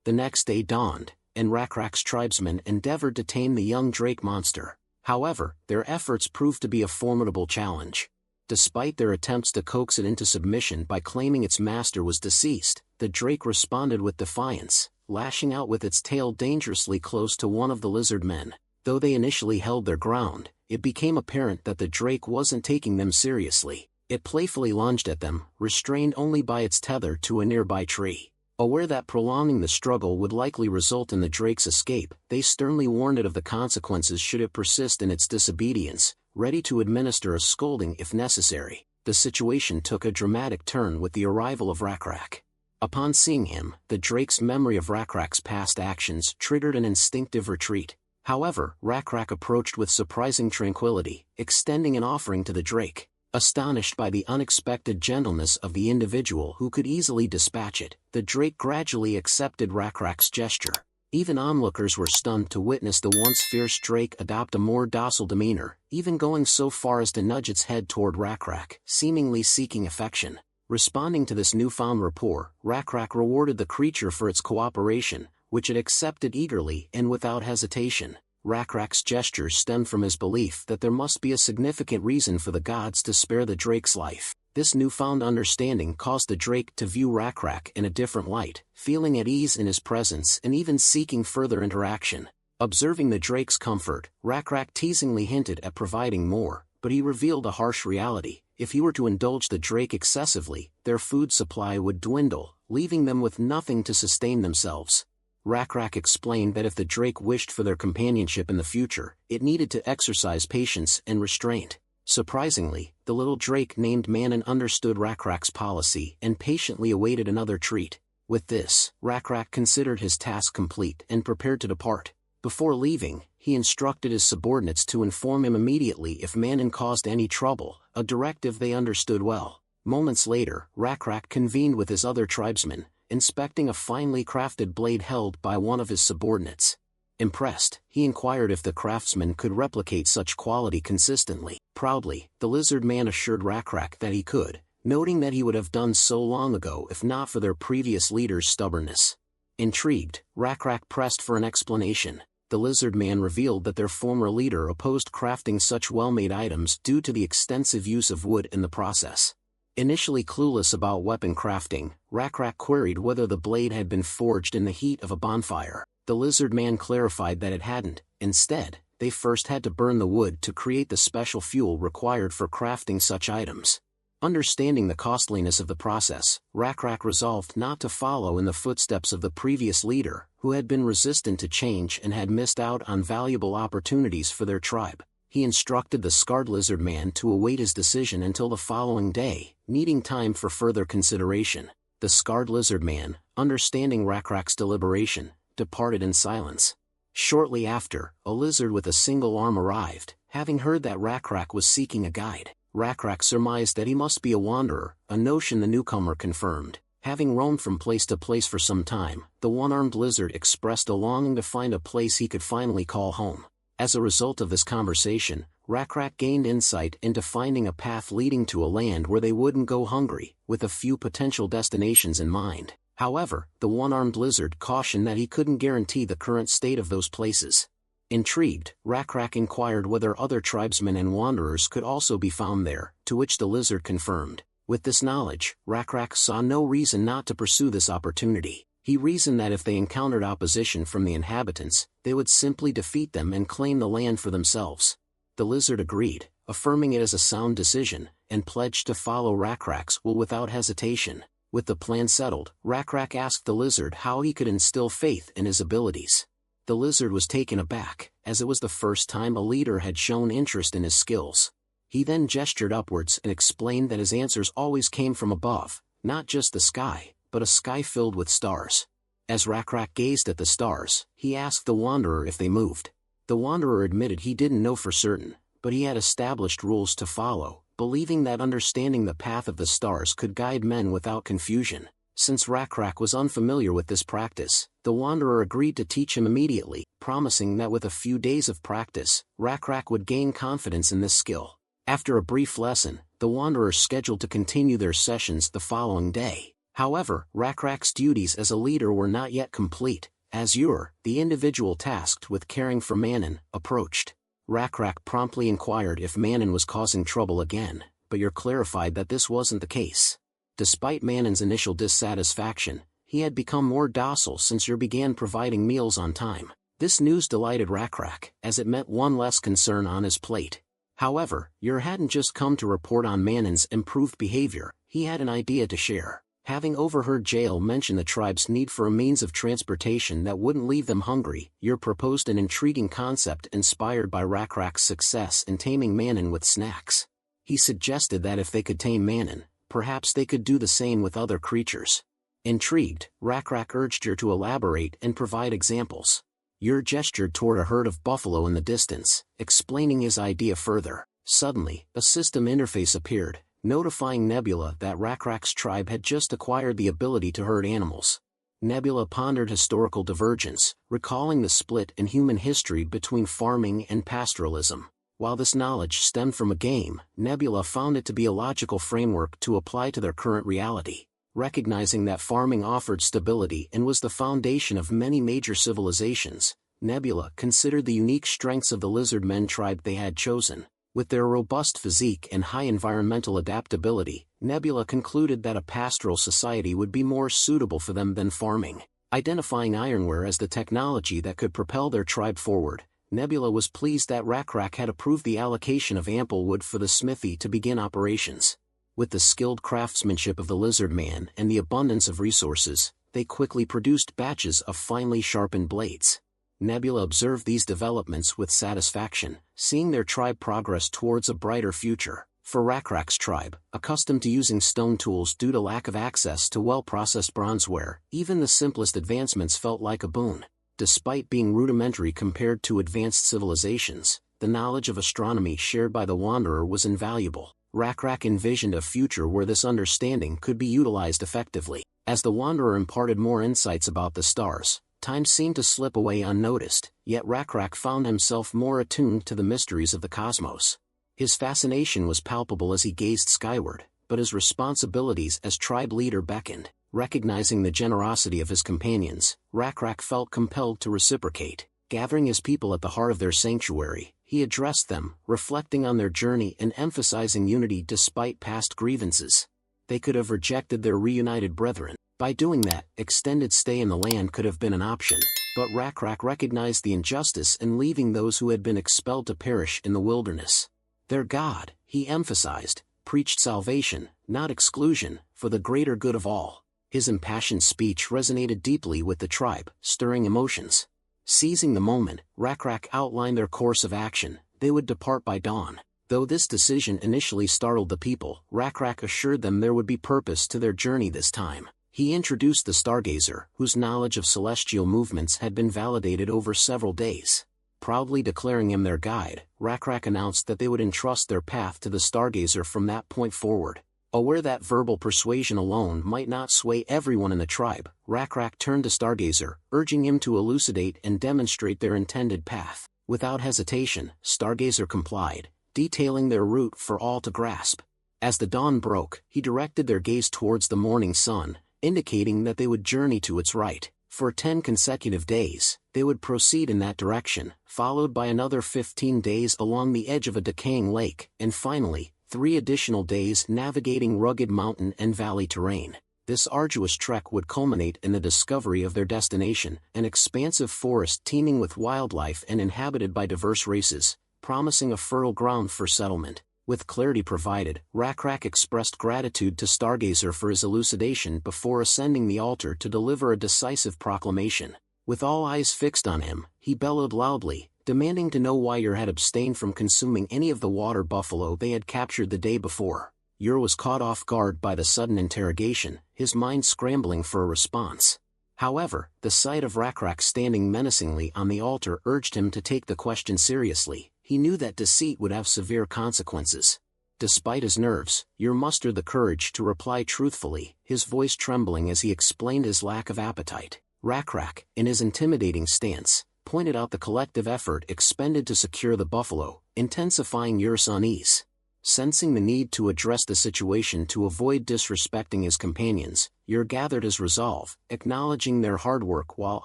The next day dawned, and Rakrak's tribesmen endeavored to tame the young drake monster. However, their efforts proved to be a formidable challenge. Despite their attempts to coax it into submission by claiming its master was deceased, the drake responded with defiance, lashing out with its tail dangerously close to one of the lizard men. Though they initially held their ground, it became apparent that the drake wasn't taking them seriously. It playfully lunged at them, restrained only by its tether to a nearby tree. Aware that prolonging the struggle would likely result in the drake's escape, they sternly warned it of the consequences should it persist in its disobedience, ready to administer a scolding if necessary. The situation took a dramatic turn with the arrival of Rakrak. Upon seeing him, the drake's memory of Rakrak's past actions triggered an instinctive retreat. However, Rakrak approached with surprising tranquility, extending an offering to the drake. Astonished by the unexpected gentleness of the individual who could easily dispatch it, the drake gradually accepted Rakrak's gesture. Even onlookers were stunned to witness the once fierce drake adopt a more docile demeanor, even going so far as to nudge its head toward Rakrak, seemingly seeking affection. Responding to this newfound rapport, Rakrak rewarded the creature for its cooperation, which it accepted eagerly and without hesitation. Rakrak's gestures stemmed from his belief that there must be a significant reason for the gods to spare the drake's life. This newfound understanding caused the drake to view Rakrak in a different light, feeling at ease in his presence and even seeking further interaction. Observing the drake's comfort, Rakrak teasingly hinted at providing more, but he revealed a harsh reality. If he were to indulge the drake excessively, their food supply would dwindle, leaving them with nothing to sustain themselves. Rakrak explained that if the drake wished for their companionship in the future, it needed to exercise patience and restraint. Surprisingly, the little drake named Manon understood Rakrak's policy and patiently awaited another treat. With this, Rakrak considered his task complete and prepared to depart. Before leaving, he instructed his subordinates to inform him immediately if Manon caused any trouble, a directive they understood well. Moments later, Rakrak convened with his other tribesmen, inspecting a finely crafted blade held by one of his subordinates. Impressed, he inquired if the craftsman could replicate such quality consistently. Proudly, the lizard man assured Rakrak that he could, noting that he would have done so long ago if not for their previous leader's stubbornness. Intrigued, Rakrak pressed for an explanation. The lizard man revealed that their former leader opposed crafting such well-made items due to the extensive use of wood in the process. Initially clueless about weapon crafting, Rakrak queried whether the blade had been forged in the heat of a bonfire. The lizard man clarified that it hadn't. Instead, they first had to burn the wood to create the special fuel required for crafting such items. Understanding the costliness of the process, Rakrak resolved not to follow in the footsteps of the previous leader, who had been resistant to change and had missed out on valuable opportunities for their tribe. He instructed the scarred lizard man to await his decision until the following day, needing time for further consideration. The scarred lizard man, understanding Rakrak's deliberation, departed in silence. Shortly after, a lizard with a single arm arrived, having heard that Rakrak was seeking a guide. Rakrak surmised that he must be a wanderer, a notion the newcomer confirmed. Having roamed from place to place for some time, the one-armed lizard expressed a longing to find a place he could finally call home. As a result of this conversation, Rakrak gained insight into finding a path leading to a land where they wouldn't go hungry, with a few potential destinations in mind. However, the one-armed lizard cautioned that he couldn't guarantee the current state of those places. Intrigued, Rakrak inquired whether other tribesmen and wanderers could also be found there, to which the lizard confirmed. With this knowledge, Rakrak saw no reason not to pursue this opportunity. He reasoned that if they encountered opposition from the inhabitants, they would simply defeat them and claim the land for themselves. The lizard agreed, affirming it as a sound decision, and pledged to follow Rakrak's will without hesitation. With the plan settled, Rakrak asked the lizard how he could instill faith in his abilities. The lizard was taken aback, as it was the first time a leader had shown interest in his skills. He then gestured upwards and explained that his answers always came from above, not just the sky, but a sky filled with stars. As Rakrak gazed at the stars, he asked the wanderer if they moved. The wanderer admitted he didn't know for certain, but he had established rules to follow, believing that understanding the path of the stars could guide men without confusion. Since Rakrak was unfamiliar with this practice, the wanderer agreed to teach him immediately, promising that with a few days of practice, Rakrak would gain confidence in this skill. After a brief lesson, the wanderers scheduled to continue their sessions the following day. However, Rakrak's duties as a leader were not yet complete, as Ur, the individual tasked with caring for Manon, approached. Rakrak promptly inquired if Manon was causing trouble again, but Ur clarified that this wasn't the case. Despite Manon's initial dissatisfaction, he had become more docile since Ur began providing meals on time. This news delighted Rakrak, as it meant one less concern on his plate. However, Ur hadn't just come to report on Manon's improved behavior, he had an idea to share. Having overheard Jael mention the tribe's need for a means of transportation that wouldn't leave them hungry, Ur proposed an intriguing concept inspired by Rakrak's success in taming Manon with snacks. He suggested that if they could tame Manon, perhaps they could do the same with other creatures. Intrigued, Rakrak urged Ur to elaborate and provide examples. Ur gestured toward a herd of buffalo in the distance, explaining his idea further. Suddenly, a system interface appeared, notifying Nebula that Rakrak's tribe had just acquired the ability to herd animals. Nebula pondered historical divergence, recalling the split in human history between farming and pastoralism. While this knowledge stemmed from a game, Nebula found it to be a logical framework to apply to their current reality. Recognizing that farming offered stability and was the foundation of many major civilizations, Nebula considered the unique strengths of the lizardmen tribe they had chosen. With their robust physique and high environmental adaptability, Nebula concluded that a pastoral society would be more suitable for them than farming. Identifying ironware as the technology that could propel their tribe forward, Nebula was pleased that Rakrak had approved the allocation of ample wood for the smithy to begin operations. With the skilled craftsmanship of the lizard man and the abundance of resources, they quickly produced batches of finely sharpened blades. Nebula observed these developments with satisfaction, seeing their tribe progress towards a brighter future. For Rakrak's tribe, accustomed to using stone tools due to lack of access to well-processed bronzeware, even the simplest advancements felt like a boon. Despite being rudimentary compared to advanced civilizations, the knowledge of astronomy shared by the Wanderer was invaluable. Rakrak envisioned a future where this understanding could be utilized effectively. As the Wanderer imparted more insights about the stars, time seemed to slip away unnoticed, yet Rakrak found himself more attuned to the mysteries of the cosmos. His fascination was palpable as he gazed skyward, but his responsibilities as tribe leader beckoned. Recognizing the generosity of his companions, Rakrak felt compelled to reciprocate. Gathering his people at the heart of their sanctuary, he addressed them, reflecting on their journey and emphasizing unity despite past grievances. They could have rejected their reunited brethren. By doing that, extended stay in the land could have been an option, but Rakrak recognized the injustice in leaving those who had been expelled to perish in the wilderness. Their God, he emphasized, preached salvation, not exclusion, for the greater good of all. His impassioned speech resonated deeply with the tribe, stirring emotions. Seizing the moment, Rakrak outlined their course of action. They would depart by dawn. Though this decision initially startled the people, Rakrak assured them there would be purpose to their journey this time. He introduced the Stargazer, whose knowledge of celestial movements had been validated over several days. Proudly declaring him their guide, Rakrak announced that they would entrust their path to the Stargazer from that point forward. Aware that verbal persuasion alone might not sway everyone in the tribe, Rakrak turned to Stargazer, urging him to elucidate and demonstrate their intended path. Without hesitation, Stargazer complied, detailing their route for all to grasp. As the dawn broke, he directed their gaze towards the morning sun, indicating that they would journey to its right. For 10 consecutive days, they would proceed in that direction, followed by another 15 days along the edge of a decaying lake, and finally, 3 additional days navigating rugged mountain and valley terrain. This arduous trek would culminate in the discovery of their destination, an expansive forest teeming with wildlife and inhabited by diverse races, promising a fertile ground for settlement. With clarity provided, Rakrak expressed gratitude to Stargazer for his elucidation before ascending the altar to deliver a decisive proclamation. With all eyes fixed on him, he bellowed loudly, demanding to know why Ur had abstained from consuming any of the water buffalo they had captured the day before. Ur was caught off guard by the sudden interrogation, his mind scrambling for a response. However, the sight of Rakrak standing menacingly on the altar urged him to take the question seriously. He knew that deceit would have severe consequences. Despite his nerves, Ur mustered the courage to reply truthfully, his voice trembling as he explained his lack of appetite. Rakrak, in his intimidating stance, pointed out the collective effort expended to secure the buffalo, intensifying Ur's unease. Sensing the need to address the situation to avoid disrespecting his companions, Yer gathered his resolve, acknowledging their hard work while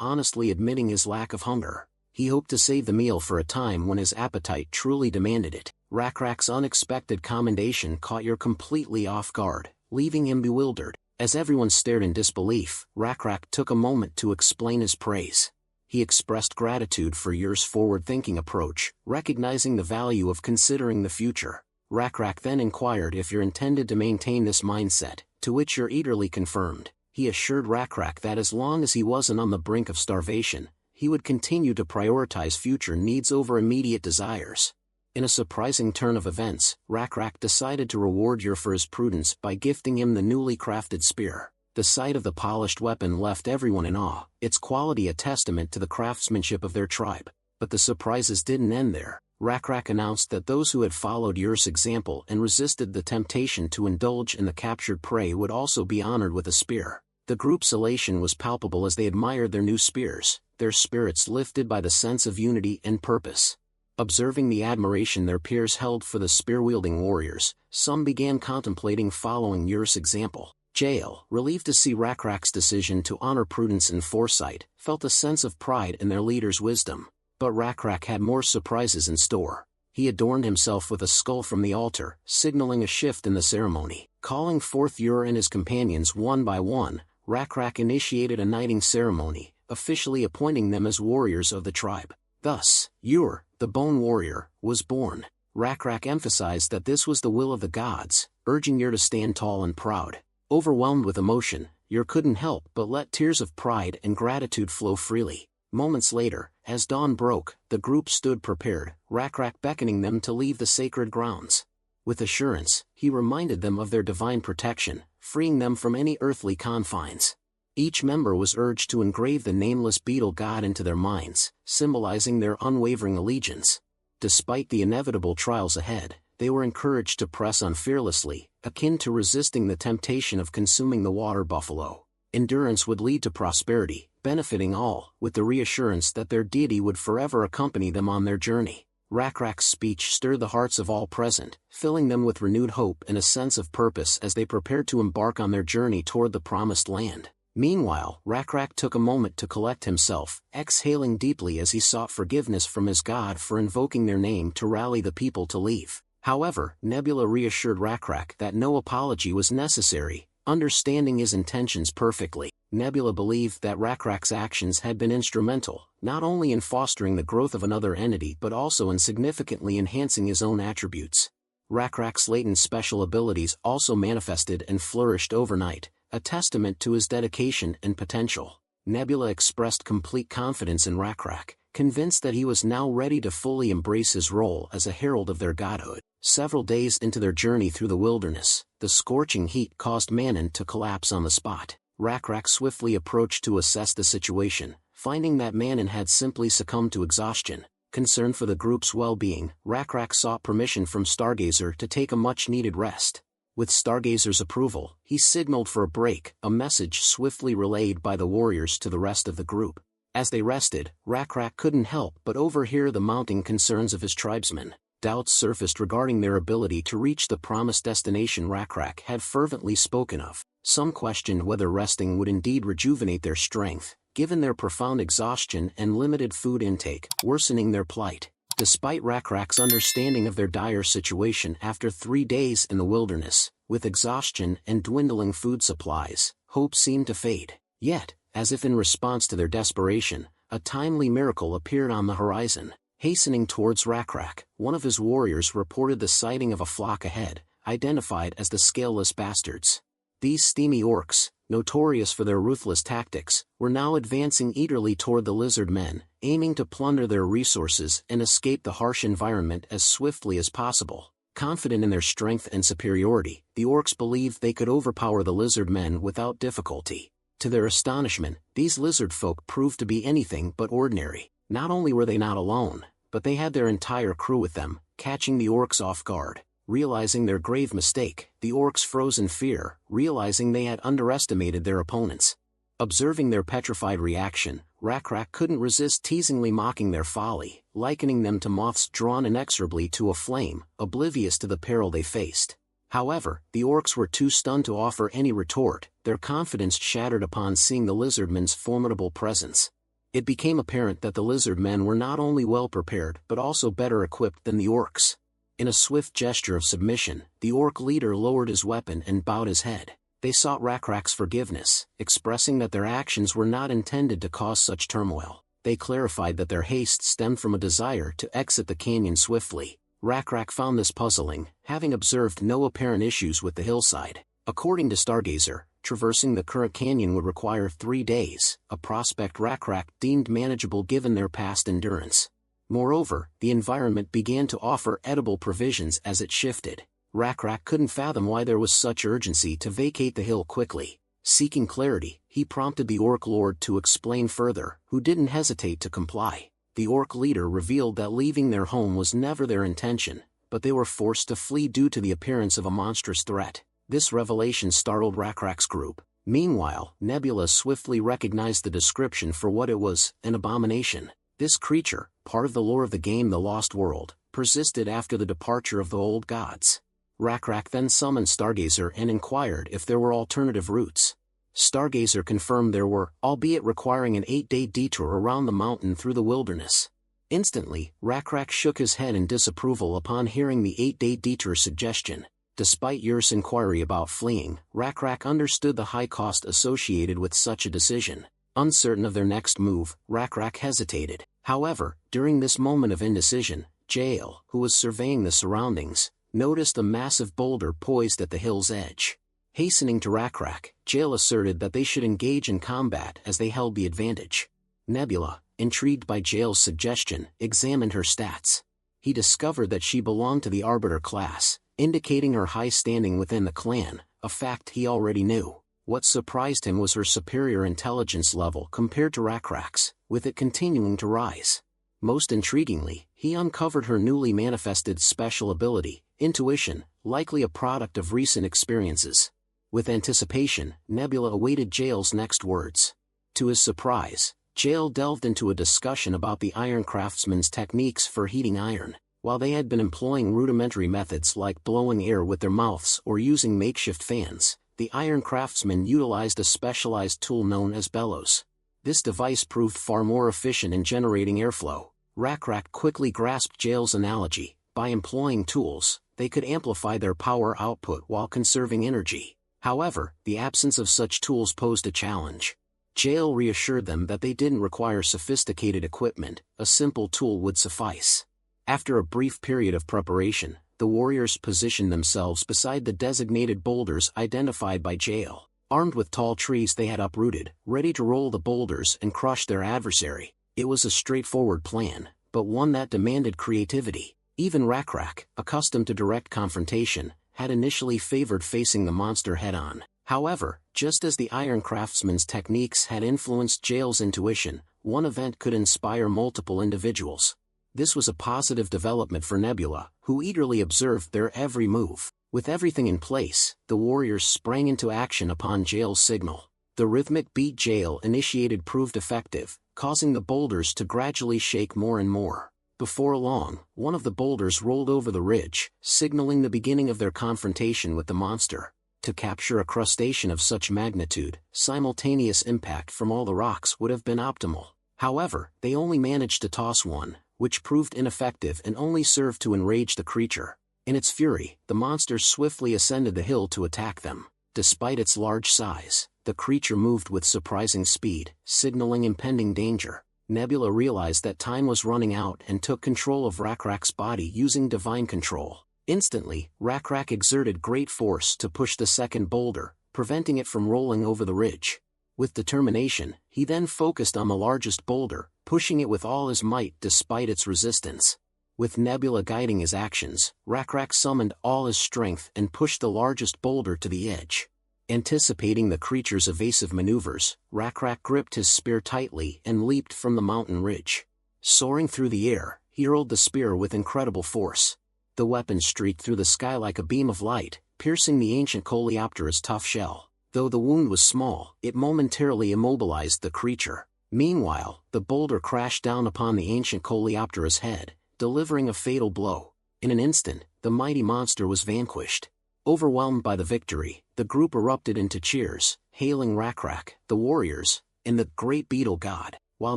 honestly admitting his lack of hunger. He hoped to save the meal for a time when his appetite truly demanded it. Rakrak's unexpected commendation caught Yer completely off guard, leaving him bewildered. As everyone stared in disbelief, Rakrak took a moment to explain his praise. He expressed gratitude for Yer's forward-thinking approach, recognizing the value of considering the future. Rakrak then inquired if Yer intended to maintain this mindset, to which Yer eagerly confirmed. He assured Rakrak that as long as he wasn't on the brink of starvation, he would continue to prioritize future needs over immediate desires. In a surprising turn of events, Rakrak decided to reward Yer for his prudence by gifting him the newly crafted spear. The sight of the polished weapon left everyone in awe, its quality a testament to the craftsmanship of their tribe. But the surprises didn't end there. Rakrak announced that those who had followed Yer's example and resisted the temptation to indulge in the captured prey would also be honored with a spear. The group's elation was palpable as they admired their new spears, their spirits lifted by the sense of unity and purpose. Observing the admiration their peers held for the spear-wielding warriors, some began contemplating following Yer's example. Jael, relieved to see Rakrak's decision to honor prudence and foresight, felt a sense of pride in their leader's wisdom. But Rakrak had more surprises in store. He adorned himself with a skull from the altar, signaling a shift in the ceremony. Calling forth Yer and his companions one by one, Rakrak initiated a knighting ceremony, officially appointing them as warriors of the tribe. Thus, Yer, the Bone Warrior, was born. Rakrak emphasized that this was the will of the gods, urging Yer to stand tall and proud. Overwhelmed with emotion, Yer couldn't help but let tears of pride and gratitude flow freely. Moments later, as dawn broke, the group stood prepared, Rakrak beckoning them to leave the sacred grounds. With assurance, he reminded them of their divine protection, freeing them from any earthly confines. Each member was urged to engrave the nameless beetle god into their minds, symbolizing their unwavering allegiance. Despite the inevitable trials ahead, they were encouraged to press on fearlessly, akin to resisting the temptation of consuming the water buffalo. Endurance would lead to prosperity, benefiting all, with the reassurance that their deity would forever accompany them on their journey. Rakrak's speech stirred the hearts of all present, filling them with renewed hope and a sense of purpose as they prepared to embark on their journey toward the promised land. Meanwhile, Rakrak took a moment to collect himself, exhaling deeply as he sought forgiveness from his god for invoking their name to rally the people to leave. However, Nebula reassured Rakrak that no apology was necessary, understanding his intentions perfectly. Nebula believed that Rakrak's actions had been instrumental, not only in fostering the growth of another entity but also in significantly enhancing his own attributes. Rakrak's latent special abilities also manifested and flourished overnight, a testament to his dedication and potential. Nebula expressed complete confidence in Rakrak, convinced that he was now ready to fully embrace his role as a herald of their godhood. Several days into their journey through the wilderness, the scorching heat caused Manon to collapse on the spot. Rakrak swiftly approached to assess the situation, finding that Manon had simply succumbed to exhaustion. Concerned for the group's well-being, Rakrak sought permission from Stargazer to take a much-needed rest. With Stargazer's approval, he signaled for a break, a message swiftly relayed by the warriors to the rest of the group. As they rested, Rakrak couldn't help but overhear the mounting concerns of his tribesmen. Doubts surfaced regarding their ability to reach the promised destination Rakrak had fervently spoken of. Some questioned whether resting would indeed rejuvenate their strength, given their profound exhaustion and limited food intake, worsening their plight. Despite Rakrak's understanding of their dire situation after 3 days in the wilderness, with exhaustion and dwindling food supplies, hope seemed to fade. Yet, as if in response to their desperation, a timely miracle appeared on the horizon. Hastening towards Rakrak, one of his warriors reported the sighting of a flock ahead, identified as the Scaleless Bastards. These steamy orcs, notorious for their ruthless tactics, were now advancing eagerly toward the lizard men, aiming to plunder their resources and escape the harsh environment as swiftly as possible. Confident in their strength and superiority, the orcs believed they could overpower the lizard men without difficulty. To their astonishment, these lizard folk proved to be anything but ordinary. Not only were they not alone, but they had their entire crew with them, catching the orcs off guard. Realizing their grave mistake, the orcs froze in fear, realizing they had underestimated their opponents. Observing their petrified reaction, Rakrak couldn't resist teasingly mocking their folly, likening them to moths drawn inexorably to a flame, oblivious to the peril they faced. However, the orcs were too stunned to offer any retort, their confidence shattered upon seeing the lizardmen's formidable presence. It became apparent that the lizardmen were not only well prepared but also better equipped than the orcs. In a swift gesture of submission, the orc leader lowered his weapon and bowed his head. They sought Rakrak's forgiveness, expressing that their actions were not intended to cause such turmoil. They clarified that their haste stemmed from a desire to exit the canyon swiftly. Rakrak found this puzzling, having observed no apparent issues with the hillside. According to Stargazer, traversing the current canyon would require 3 days, a prospect Rakrak deemed manageable given their past endurance. Moreover, the environment began to offer edible provisions as it shifted. Rakrak couldn't fathom why there was such urgency to vacate the hill quickly. Seeking clarity, he prompted the orc lord to explain further, who didn't hesitate to comply. The orc leader revealed that leaving their home was never their intention, but they were forced to flee due to the appearance of a monstrous threat. This revelation startled Rakrak's group. Meanwhile, Nebula swiftly recognized the description for what it was, an abomination. This creature, part of the lore of the game The Lost World, persisted after the departure of the old gods. Rakrak then summoned Stargazer and inquired if there were alternative routes. Stargazer confirmed there were, albeit requiring an 8-day detour around the mountain through the wilderness. Instantly, Rakrak shook his head in disapproval upon hearing the 8-day detour suggestion. Despite Yur's inquiry about fleeing, Rakrak understood the high cost associated with such a decision. Uncertain of their next move, Rakrak hesitated. However, during this moment of indecision, Jael, who was surveying the surroundings, noticed a massive boulder poised at the hill's edge. Hastening to Rakrak, Jael asserted that they should engage in combat as they held the advantage. Nebula, intrigued by Jael's suggestion, examined her stats. He discovered that she belonged to the Arbiter class, indicating her high standing within the clan, a fact he already knew. What surprised him was her superior intelligence level compared to Rakrak's, with it continuing to rise. Most intriguingly, he uncovered her newly manifested special ability, intuition, likely a product of recent experiences. With anticipation, Nebula awaited Jael's next words. To his surprise, Jael delved into a discussion about the iron craftsmen's techniques for heating iron. While they had been employing rudimentary methods like blowing air with their mouths or using makeshift fans, the iron craftsmen utilized a specialized tool known as bellows. This device proved far more efficient in generating airflow. Rakrak quickly grasped Jael's analogy. By employing tools, they could amplify their power output while conserving energy. However, the absence of such tools posed a challenge. Jael reassured them that they didn't require sophisticated equipment, a simple tool would suffice. After a brief period of preparation, the warriors positioned themselves beside the designated boulders identified by Jael. Armed with tall trees they had uprooted, ready to roll the boulders and crush their adversary. It was a straightforward plan, but one that demanded creativity. Even Rakrak, accustomed to direct confrontation, had initially favored facing the monster head-on. However, just as the iron craftsman's techniques had influenced Jael's intuition, one event could inspire multiple individuals. This was a positive development for Nebula, who eagerly observed their every move. With everything in place, the warriors sprang into action upon Jael's signal. The rhythmic beat Jael initiated proved effective, causing the boulders to gradually shake more and more. Before long, one of the boulders rolled over the ridge, signaling the beginning of their confrontation with the monster. To capture a crustacean of such magnitude, simultaneous impact from all the rocks would have been optimal. However, they only managed to toss one, which proved ineffective and only served to enrage the creature. In its fury, the monster swiftly ascended the hill to attack them. Despite its large size, the creature moved with surprising speed, signaling impending danger. Nebula realized that time was running out and took control of Rakrak's body using divine control. Instantly, Rakrak exerted great force to push the second boulder, preventing it from rolling over the ridge. With determination, he then focused on the largest boulder, pushing it with all his might despite its resistance. With Nebula guiding his actions, Rakrak summoned all his strength and pushed the largest boulder to the edge. Anticipating the creature's evasive maneuvers, Rakrak gripped his spear tightly and leaped from the mountain ridge. Soaring through the air, he hurled the spear with incredible force. The weapon streaked through the sky like a beam of light, piercing the ancient coleoptera's tough shell. Though the wound was small, it momentarily immobilized the creature. Meanwhile, the boulder crashed down upon the ancient coleoptera's head, delivering a fatal blow. In an instant, the mighty monster was vanquished. Overwhelmed by the victory, the group erupted into cheers, hailing Rakrak, the warriors, and the great beetle god. While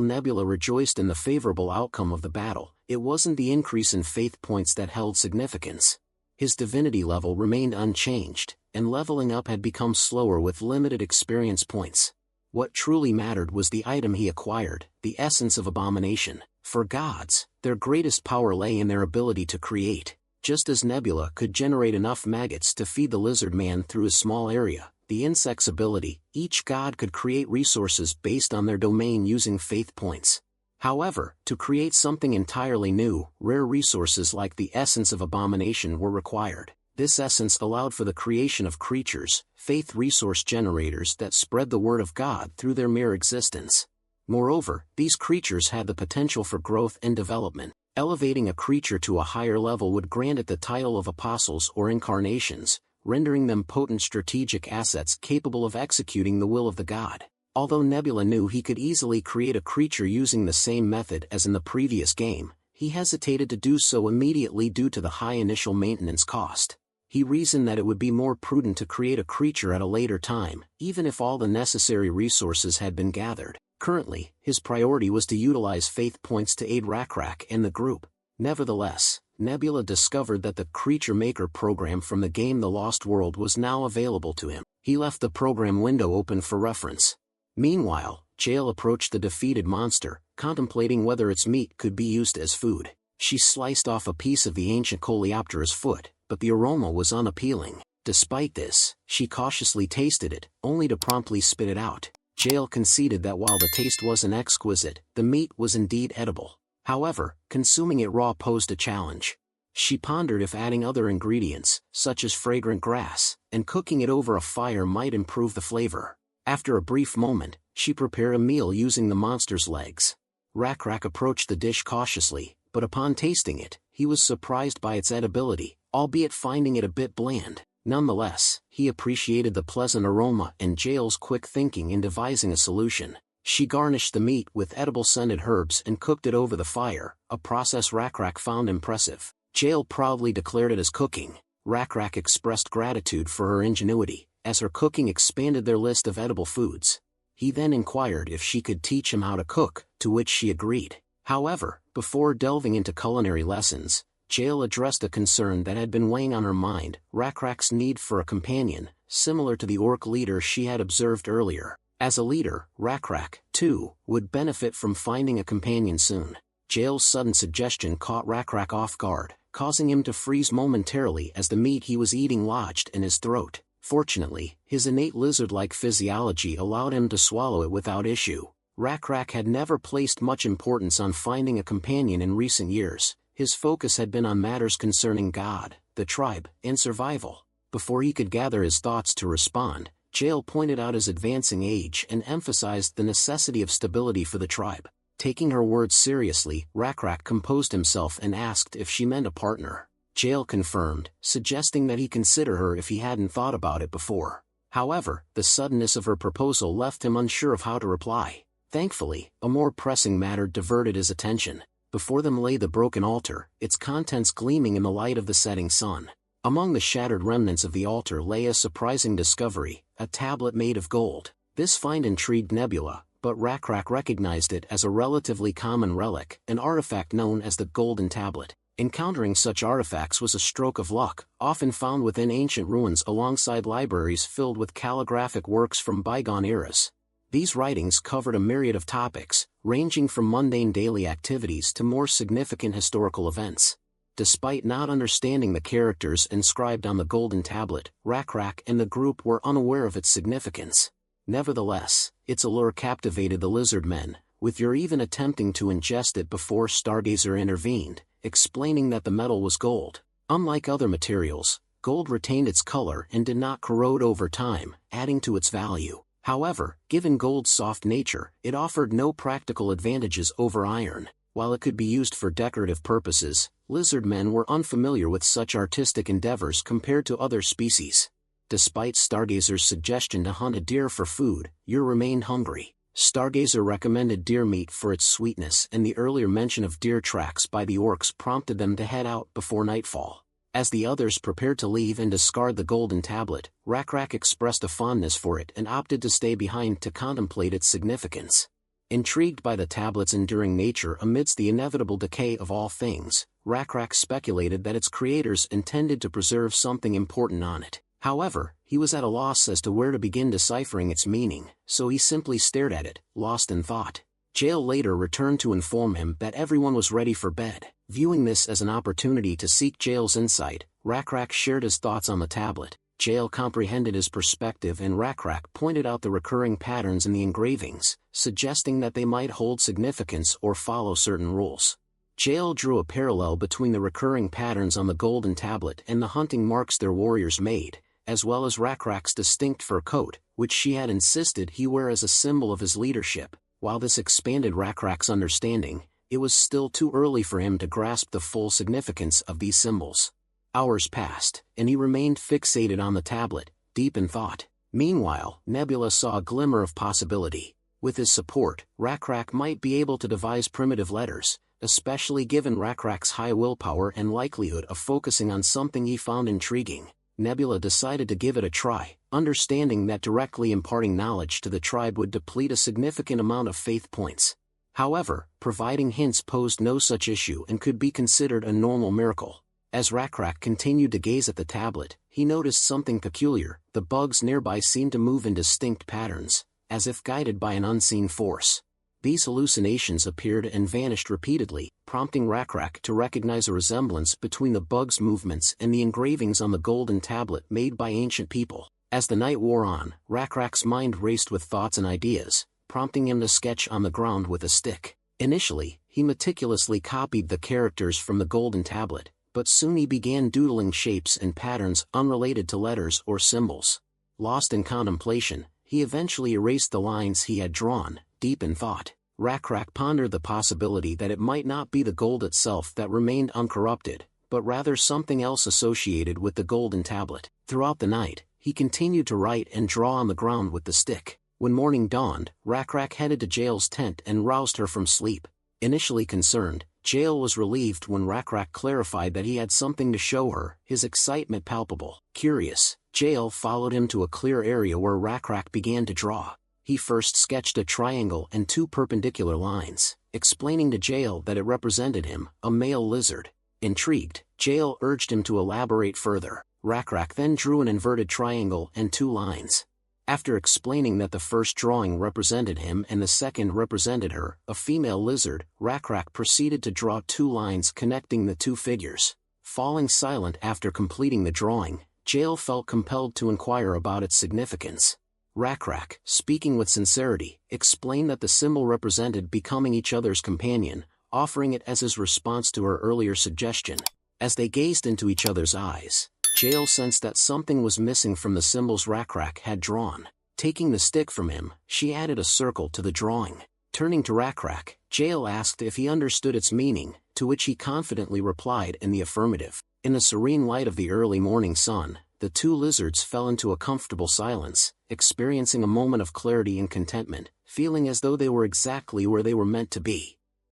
Nebula rejoiced in the favorable outcome of the battle, it wasn't the increase in faith points that held significance. His divinity level remained unchanged, and leveling up had become slower with limited experience points. What truly mattered was the item he acquired, the essence of abomination. For gods, their greatest power lay in their ability to create. Just as Nebula could generate enough maggots to feed the lizard man through a small area, the insect's ability, each god could create resources based on their domain using faith points. However, to create something entirely new, rare resources like the essence of abomination were required. This essence allowed for the creation of creatures, faith resource generators that spread the word of God through their mere existence. Moreover, these creatures had the potential for growth and development. Elevating a creature to a higher level would grant it the title of apostles or incarnations, rendering them potent strategic assets capable of executing the will of the god. Although Nebula knew he could easily create a creature using the same method as in the previous game, he hesitated to do so immediately due to the high initial maintenance cost. He reasoned that it would be more prudent to create a creature at a later time, even if all the necessary resources had been gathered. Currently, his priority was to utilize faith points to aid Rakrak and the group. Nevertheless, Nebula discovered that the Creature Maker program from the game The Lost World was now available to him. He left the program window open for reference. Meanwhile, Jael approached the defeated monster, contemplating whether its meat could be used as food. She sliced off a piece of the ancient coleoptera's foot, but the aroma was unappealing. Despite this, she cautiously tasted it, only to promptly spit it out. Jael conceded that while the taste wasn't exquisite, the meat was indeed edible. However, consuming it raw posed a challenge. She pondered if adding other ingredients, such as fragrant grass, and cooking it over a fire might improve the flavor. After a brief moment, she prepared a meal using the monster's legs. Rakrak approached the dish cautiously, but upon tasting it, he was surprised by its edibility, albeit finding it a bit bland. Nonetheless, he appreciated the pleasant aroma and Jael's quick thinking in devising a solution. She garnished the meat with edible scented herbs and cooked it over the fire, a process Rakrak found impressive. Jael proudly declared it as cooking. Rakrak expressed gratitude for her ingenuity, as her cooking expanded their list of edible foods. He then inquired if she could teach him how to cook, to which she agreed. However, before delving into culinary lessons, Jael addressed a concern that had been weighing on her mind, Rakrak's need for a companion, similar to the orc leader she had observed earlier. As a leader, Rakrak, too, would benefit from finding a companion soon. Jael's sudden suggestion caught Rakrak off guard, causing him to freeze momentarily as the meat he was eating lodged in his throat. Fortunately, his innate lizard-like physiology allowed him to swallow it without issue. Rakrak had never placed much importance on finding a companion in recent years. His focus had been on matters concerning God, the tribe, and survival. Before he could gather his thoughts to respond, Jael pointed out his advancing age and emphasized the necessity of stability for the tribe. Taking her words seriously, Rakrak composed himself and asked if she meant a partner. Jael confirmed, suggesting that he consider her if he hadn't thought about it before. However, the suddenness of her proposal left him unsure of how to reply. Thankfully, a more pressing matter diverted his attention. Before them lay the broken altar, its contents gleaming in the light of the setting sun. Among the shattered remnants of the altar lay a surprising discovery, a tablet made of gold. This find intrigued Nebula, but Rakrak recognized it as a relatively common relic, an artifact known as the Golden Tablet. Encountering such artifacts was a stroke of luck, often found within ancient ruins alongside libraries filled with calligraphic works from bygone eras. These writings covered a myriad of topics, ranging from mundane daily activities to more significant historical events. Despite not understanding the characters inscribed on the Golden Tablet, Rakrak and the group were unaware of its significance. Nevertheless, its allure captivated the lizard men, with Ur even attempting to ingest it before Stargazer intervened, explaining that the metal was gold. Unlike other materials, gold retained its color and did not corrode over time, adding to its value. However, given gold's soft nature, it offered no practical advantages over iron. While it could be used for decorative purposes, lizard men were unfamiliar with such artistic endeavors compared to other species. Despite Stargazer's suggestion to hunt a deer for food, Ur remained hungry. Stargazer recommended deer meat for its sweetness, and the earlier mention of deer tracks by the orcs prompted them to head out before nightfall. As the others prepared to leave and discard the golden tablet, Rakrak expressed a fondness for it and opted to stay behind to contemplate its significance. Intrigued by the tablet's enduring nature amidst the inevitable decay of all things, Rakrak speculated that its creators intended to preserve something important on it. However, he was at a loss as to where to begin deciphering its meaning, so he simply stared at it, lost in thought. Jael later returned to inform him that everyone was ready for bed. Viewing this as an opportunity to seek Jael's insight, Rakrak shared his thoughts on the tablet. Jael comprehended his perspective, and Rakrak pointed out the recurring patterns in the engravings, suggesting that they might hold significance or follow certain rules. Jael drew a parallel between the recurring patterns on the golden tablet and the hunting marks their warriors made, as well as Rakrak's distinct fur coat, which she had insisted he wear as a symbol of his leadership. While this expanded Rakrak's understanding, it was still too early for him to grasp the full significance of these symbols. Hours passed, and he remained fixated on the tablet, deep in thought. Meanwhile, Nebula saw a glimmer of possibility. With his support, Rakrak might be able to devise primitive letters, especially given Rakrak's high willpower and likelihood of focusing on something he found intriguing. Nebula decided to give it a try, understanding that directly imparting knowledge to the tribe would deplete a significant amount of faith points. However, providing hints posed no such issue and could be considered a normal miracle. As Rakrak continued to gaze at the tablet, he noticed something peculiar. The bugs nearby seemed to move in distinct patterns, as if guided by an unseen force. These hallucinations appeared and vanished repeatedly, prompting Rakrak to recognize a resemblance between the bugs' movements and the engravings on the golden tablet made by ancient people. As the night wore on, Rakrak's mind raced with thoughts and ideas, prompting him to sketch on the ground with a stick. Initially, he meticulously copied the characters from the golden tablet, but soon he began doodling shapes and patterns unrelated to letters or symbols. Lost in contemplation, he eventually erased the lines he had drawn. Deep in thought, Rakrak pondered the possibility that it might not be the gold itself that remained uncorrupted, but rather something else associated with the golden tablet. Throughout the night, he continued to write and draw on the ground with the stick. When morning dawned, Rakrak headed to Jael's tent and roused her from sleep. Initially concerned, Jael was relieved when Rakrak clarified that he had something to show her, his excitement palpable. Curious, Jael followed him to a clear area where Rakrak began to draw. He first sketched a triangle and two perpendicular lines, explaining to Jael that it represented him, a male lizard. Intrigued, Jael urged him to elaborate further. Rakrak then drew an inverted triangle and two lines. After explaining that the first drawing represented him and the second represented her, a female lizard, Rakrak proceeded to draw two lines connecting the two figures. Falling silent after completing the drawing, Jael felt compelled to inquire about its significance. Rakrak, speaking with sincerity, explained that the symbol represented becoming each other's companion, offering it as his response to her earlier suggestion. As they gazed into each other's eyes, Jael sensed that something was missing from the symbols Rakrak had drawn. Taking the stick from him, she added a circle to the drawing. Turning to Rakrak, Jael asked if he understood its meaning, to which he confidently replied in the affirmative. In the serene light of the early morning sun, the two lizards fell into a comfortable silence, experiencing a moment of clarity and contentment, feeling as though they were exactly where they were meant to be.